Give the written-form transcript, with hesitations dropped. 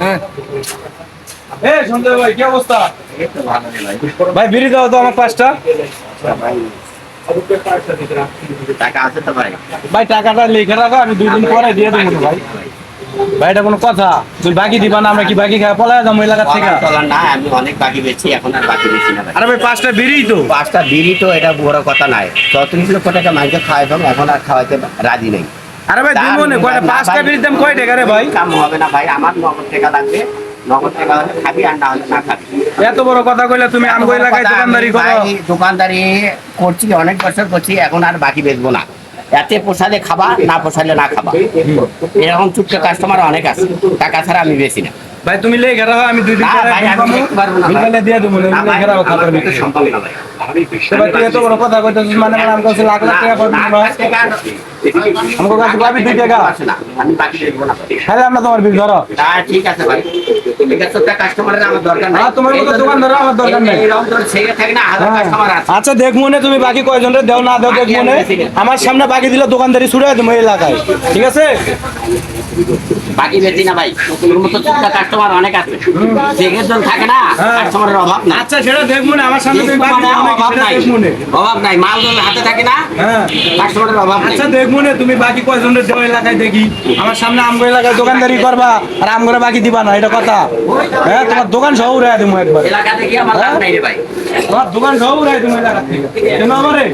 হ্যাঁ এই সঞ্জয় ভাই কি অবস্থা? এই তো ভালো ভাই। ভাই বিড়ি দাও তো আমার 5টা। ভাই টাকা আছে তো ভাই? ভাই টাকাটা লিখে রাখো, আমি 2 দিন পরে দিয়ে দেবো ভাই। ভাই এটা কোনো কথা? তুমি বাকি দিবা না, আমরা কি বাকি খাওয়া পলায় যাবো এলাকার থেকে? চলার না, আমি অনেক বাকি বেছি, এখন আর বাকি বেছি না ভাই। আরে ভাই 5টা বিড়ি তো। 5টা বিড়ি তো এটা বড় কথা নাই। 34 লক্ষ টাকা মাইকে খাওয়াইতাম, এখন আর খাওয়াইতে রাজি নেই। আরে ভাই দিবো না, কয়টা 5টা বিড়ির দাম কয় টাকা রে ভাই? কাম হবে না ভাই, আমার নগদ টাকা লাগবে। নগদ টাকা হলে খাবি, আর না হলে না খাবি। এত বড় কথা কইলা তুমি? আমগো এলাকায় দোকানদারি করো। ভাই দোকানদারি করছি, অনেক বছর করছি, এখন আর বাকি বেচবো না। এতে পোষালে খাবা, না পোষালে না খাবা। এরকম চুটকে কাস্টমার অনেক আছে, টাকা ছাড়া আমি বেশি না। ভাই তুমি লেখে রাখো, আমি 2 দিন না পরে ভাই, আমি দেখতে পারবো না ভাই। বিকালে দিয়ে দেবো। না ভাই, লেখে রাখো খাতার আমার ভিতরে। সম্ভব না ভাই। ভাই তুই এত বড় কথা কইতেছিস, মানে আমার কাছে লাখ লাখ টাকা পাবি না ভাই। আমার কাছে পাবি 2 টাকা। আমি বাকি দেখবো না। তাহলে আমরা তোমার বিল ধরো। ঠিক আছে ভাই, ঠিক আছে, একটা কাস্টমারের আমার দরকার নাই। হ্যাঁ, তোমার মতো দোকানদার আমার দরকার নাই। এরকম তোর ছেলে থাকে না, হাজার কাস্টমার আছে। আচ্ছা দেখবো না, তুমি বাকি কয়জন রে দেও না দেও দেখবো না। আমার সামনে বাকি দিলে দোকানদারি ছুড়ে দেবো এই এলাকায়, ঠিক আছে? বাকি বেশি না ভাই, তোর মতো চুপটা কাস্টমার অনেক আছে। যেখানে জন থাকে না, কাস্টমারের অভাব না। আচ্ছা সেটা দেখবো না, আমার সামনে তুমি বাকি দিলে অভাব নাই, দেখবো না। অভাব নাই, মাল জন হাতে থাকে না, হ্যাঁ কাস্টমারের অভাব নাই। আচ্ছা দেখবো না, তুমি বাকি কয়জন রে দেও এলাকায় দেখি। আমার সামনে আমগো এলাকায় দোকানদারি করবা আর আমগরে বাকি দিবা না, এটা কথা? হ্যাঁ তোমার দোকান সহ উড়াই দেবো একবার। এলাকা থেকে আমার লাভ নাই রে ভাই। তোমার দোকান সহ উড়াই দেবো এলাকা থেকে, কেন আমারে?